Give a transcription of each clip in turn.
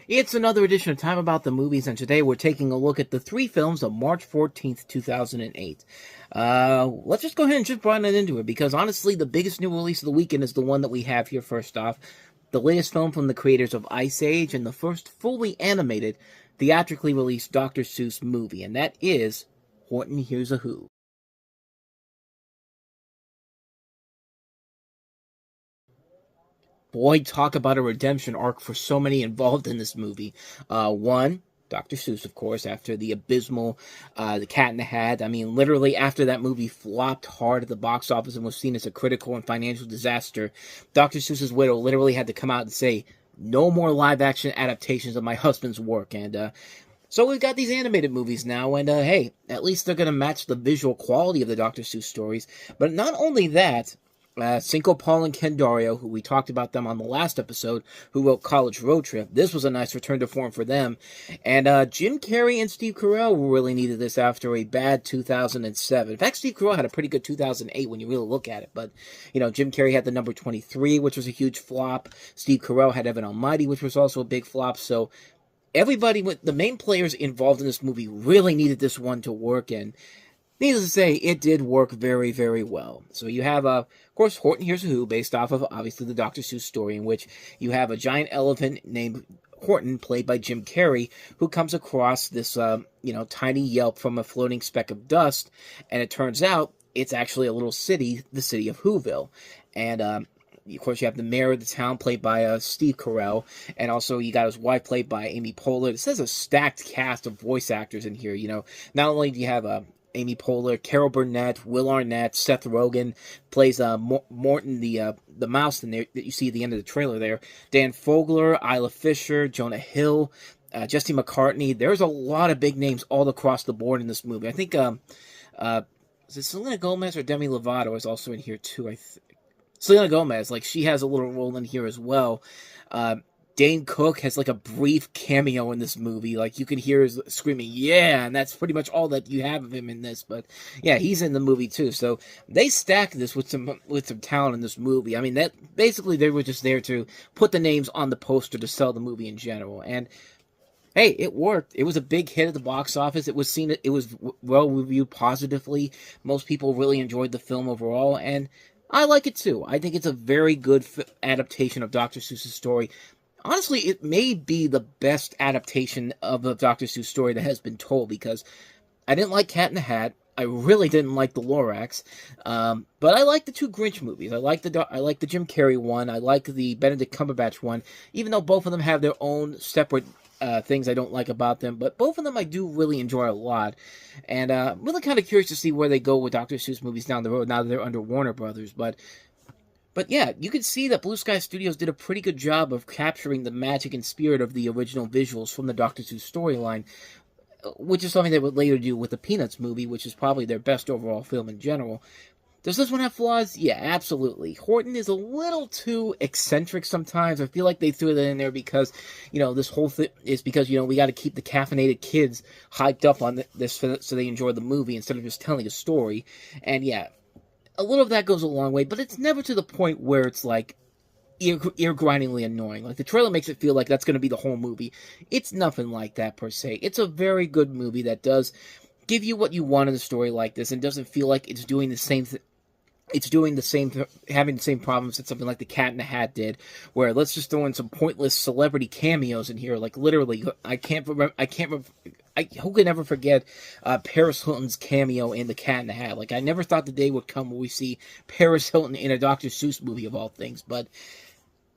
It's another edition of Time About the Movies, and today we're taking a look at the three films of March 14th, 2008. Let's just go ahead and jump right into it, because honestly, the biggest new release of the weekend is the one that we have here first off. The latest film from the creators of Ice Age, and the first fully animated, theatrically released Dr. Seuss movie, and that is Horton Hears a Who. Boy, talk about a redemption arc for so many involved in this movie. One, Dr. Seuss, of course, after the abysmal The Cat in the Hat. I mean, literally after that movie flopped hard at the box office and was seen as a critical and financial disaster, Dr. Seuss's widow literally had to come out and say, no more live-action adaptations of my husband's work. And so we've got these animated movies now, and hey, at least they're going to match the visual quality of the Dr. Seuss stories. But not only that, Cinco, Paul, and Ken Dario, who we talked about them on the last episode, who wrote College Road Trip. This was a nice return to form for them. And Jim Carrey and Steve Carell really needed this after a bad 2007. In fact, Steve Carell had a pretty good 2008 when you really look at it. But, you know, Jim Carrey had The Number 23, which was a huge flop. Steve Carell had Evan Almighty, which was also a big flop. So everybody, with the main players involved in this movie, really needed this one to work, and needless to say, it did work very, very well. So you have, of course, Horton Hears a Who, based off of, obviously, the Dr. Seuss story, in which you have a giant elephant named Horton, played by Jim Carrey, who comes across this, tiny yelp from a floating speck of dust, and it turns out it's actually a little city, the city of Whoville. And, of course, you have the mayor of the town, played by Steve Carell, and also you got his wife, played by Amy Poehler. This has a stacked cast of voice actors in here, you know. Not only do you have Amy Poehler, Carol Burnett, Will Arnett, Seth Rogen plays Morton, the mouse in there that you see at the end of the trailer there. Dan Fogler, Isla Fisher, Jonah Hill, Jesse McCartney. There's a lot of big names all across the board in this movie. I think, is it Selena Gomez or Demi Lovato is also in here too? Selena Gomez, like, she has a little role in here as well. Dane Cook has, like, a brief cameo in this movie. Like, you can hear his screaming, yeah, and that's pretty much all that you have of him in this. But, yeah, he's in the movie, too. So, they stacked this with some talent in this movie. I mean, that basically, they were just there to put the names on the poster to sell the movie in general. And, hey, it worked. It was a big hit at the box office. It was well reviewed positively. Most people really enjoyed the film overall, and I like it, too. I think it's a very good adaptation of Dr. Seuss's story. Honestly, it may be the best adaptation of the Dr. Seuss story that has been told, because I didn't like Cat in the Hat. I really didn't like the Lorax, but I like the two Grinch movies. I like the Jim Carrey one. I like the Benedict Cumberbatch one, even though both of them have their own separate things I don't like about them. But both of them I do really enjoy a lot, and I'm really kind of curious to see where they go with Dr. Seuss movies down the road now that they're under Warner Brothers. But yeah, you can see that Blue Sky Studios did a pretty good job of capturing the magic and spirit of the original visuals from the Dr. Seuss storyline, which is something they would later do with the Peanuts movie, which is probably their best overall film in general. Does this one have flaws? Yeah, absolutely. Horton is a little too eccentric sometimes. I feel like they threw that in there because, this whole thing is because, we got to keep the caffeinated kids hyped up on this so they enjoy the movie instead of just telling a story. And yeah, a little of that goes a long way, but it's never to the point where it's, like, ear-grindingly annoying. Like, the trailer makes it feel like that's going to be the whole movie. It's nothing like that, per se. It's a very good movie that does give you what you want in a story like this, and doesn't feel like it's doing the same having the same problems that something like The Cat in the Hat did, where let's just throw in some pointless celebrity cameos in here. Like, literally, who can ever forget Paris Hilton's cameo in The Cat in the Hat? Like, I never thought the day would come where we see Paris Hilton in a Dr. Seuss movie, of all things. But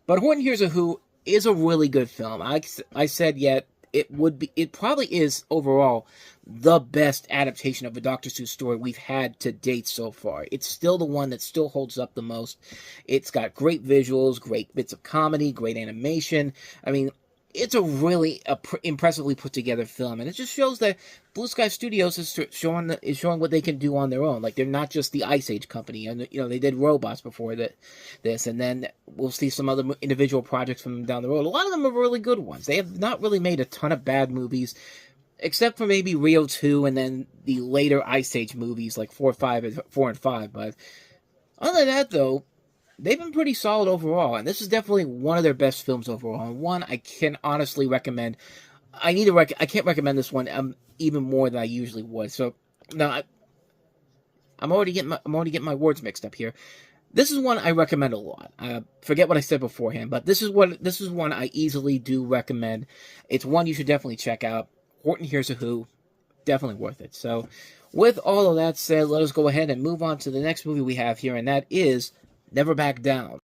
Horton Hears a Who is a really good film. I said yet. It probably is, overall, the best adaptation of a Dr. Seuss story we've had to date so far. It's still the one that still holds up the most. It's got great visuals, great bits of comedy, great animation. I mean, it's a really impressively put together film, and it just shows that Blue Sky Studios is showing what they can do on their own. Like, they're not just the Ice Age company, and they did Robots before this, and then we'll see some other individual projects from them down the road. A lot of them are really good ones. They have not really made a ton of bad movies, except for maybe Rio 2 and then the later Ice Age movies like 4 and 5. But other than that, though, they've been pretty solid overall, and this is definitely one of their best films overall, and one I can honestly recommend. I can't recommend this one even more than I usually would. So now I'm already getting my words mixed up here. This is one I recommend a lot. Forget what I said beforehand, but this is one I easily do recommend. It's one you should definitely check out. Horton Hears a Who, definitely worth it. So, with all of that said, let us go ahead and move on to the next movie we have here, and that is Never Back Down.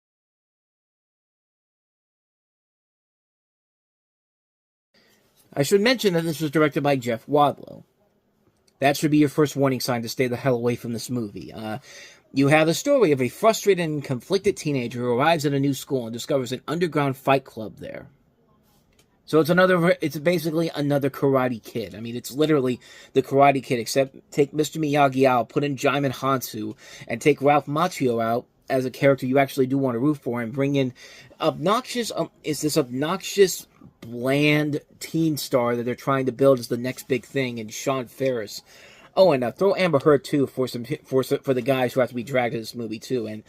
I should mention that this was directed by Jeff Wadlow. That should be your first warning sign to stay the hell away from this movie. You have the story of a frustrated and conflicted teenager who arrives at a new school and discovers an underground fight club there. So it's basically another Karate Kid. I mean, it's literally the Karate Kid, except take Mr. Miyagi out, put in Jaimin Hansu, and take Ralph Macchio out as a character you actually do want to root for, and bring in this obnoxious, bland teen star that they're trying to build as the next big thing, and Sean Ferris. Oh, and throw Amber Heard too for the guys who have to be dragged to this movie too. And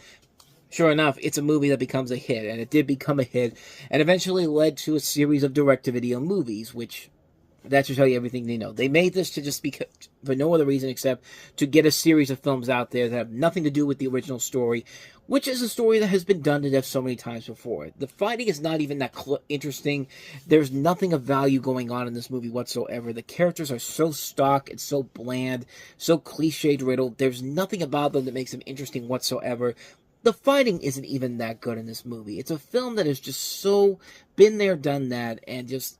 sure enough, it's a movie that becomes a hit, and it did become a hit, and eventually led to a series of direct-to-video movies, which that should tell you everything they know. They made this to just for no other reason except to get a series of films out there that have nothing to do with the original story, which is a story that has been done to death so many times before. The fighting is not even that interesting. There's nothing of value going on in this movie whatsoever. The characters are so stock and so bland, so cliche-riddled. There's nothing about them that makes them interesting whatsoever. The fighting isn't even that good in this movie. It's a film that has just so been there, done that, and just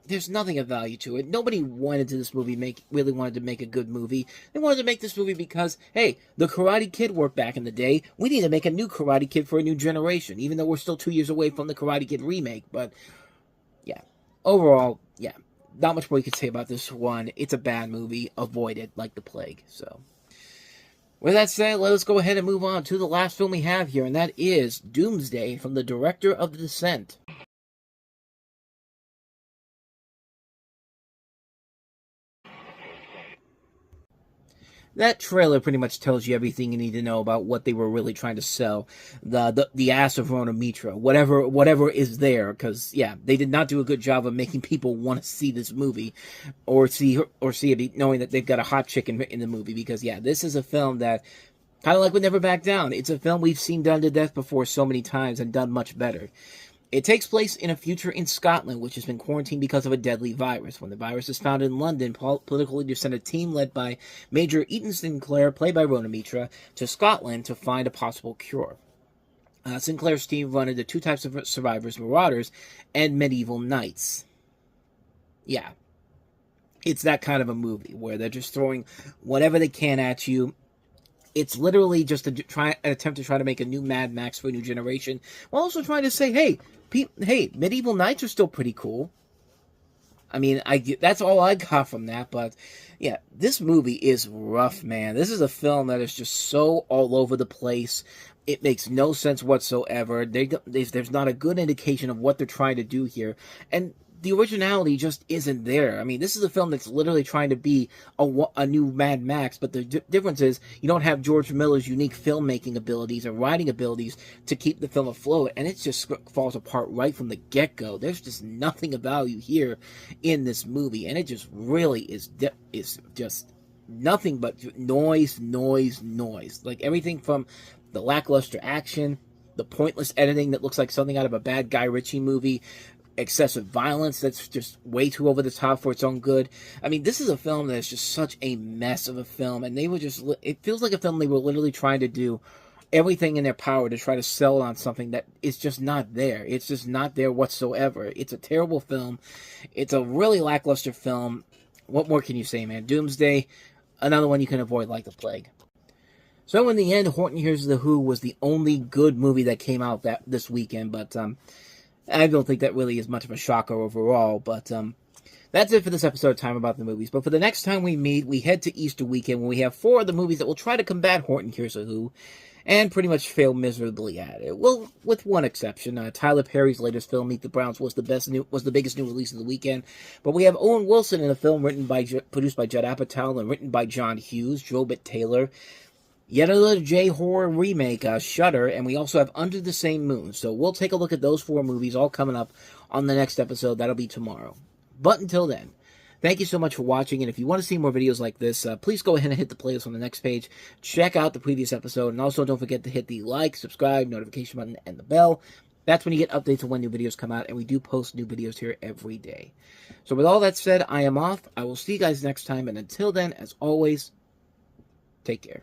there's nothing of value to it. Nobody wanted to this movie really wanted to make a good movie. They wanted to make this movie because, hey, the Karate Kid worked back in the day. We need to make a new Karate Kid for a new generation, even though we're still 2 years away from the Karate Kid remake. But, yeah, overall, yeah, not much more you could say about this one. It's a bad movie. Avoid it like the plague. So, with that said, let us go ahead and move on to the last film we have here, and that is Doomsday from the director of The Descent. That trailer pretty much tells you everything you need to know about what they were really trying to sell. The ass of Rona Mitra, whatever is there, because yeah, they did not do a good job of making people want to see this movie, or see it, knowing that they've got a hot chick in the movie. Because yeah, this is a film that, kind of like with Never Back Down, it's a film we've seen done to death before so many times and done much better. It takes place in a future in Scotland, which has been quarantined because of a deadly virus. When the virus is found in London, political leaders send a team led by Major Eaton Sinclair, played by Rona Mitra, to Scotland to find a possible cure. Sinclair's team run into two types of survivors: marauders and medieval knights. Yeah, it's that kind of a movie where they're just throwing whatever they can at you. It's literally just an attempt to try to make a new Mad Max for a new generation, while also trying to say, hey, medieval knights are still pretty cool. I mean, that's all I got from that, but yeah, this movie is rough, man. This is a film that is just so all over the place. It makes no sense whatsoever. There's not a good indication of what they're trying to do here, and the originality just isn't there. I mean, this is a film that's literally trying to be a new Mad Max, but the difference is you don't have George Miller's unique filmmaking abilities and writing abilities to keep the film afloat, and it just falls apart right from the get-go. There's just nothing of value here in this movie, and it just really is just nothing but noise. Like everything from the lackluster action, the pointless editing that looks like something out of a bad Guy Ritchie movie, excessive violence that's just way too over the top for its own good. I mean, this is a film that is just such a mess of a film, and it feels like a film they were literally trying to do everything in their power to try to sell on something that is just not there. It's just not there whatsoever. It's a terrible film. It's a really lackluster film. What more can you say, man? Doomsday, another one you can avoid like the plague. So in the end, Horton Hears the Who was the only good movie that came out this weekend, but I don't think that really is much of a shocker overall, but that's it for this episode of Time About the Movies. But for the next time we meet, we head to Easter weekend, when we have 4 of the movies that will try to combat Horton Hears a Who, and pretty much fail miserably at it. Well, with one exception. Tyler Perry's latest film, Meet the Browns, was the biggest new release of the weekend. But we have Owen Wilson in a film produced by Judd Apatow and written by John Hughes, Drobit Taylor. Yet another J-horror remake, Shudder, and we also have Under the Same Moon. So we'll take a look at those 4 movies all coming up on the next episode. That'll be tomorrow. But until then, thank you so much for watching, and if you want to see more videos like this, please go ahead and hit the playlist on the next page. Check out the previous episode, and also don't forget to hit the like, subscribe, notification button, and the bell. That's when you get updates on when new videos come out, and we do post new videos here every day. So with all that said, I am off. I will see you guys next time, and until then, as always, take care.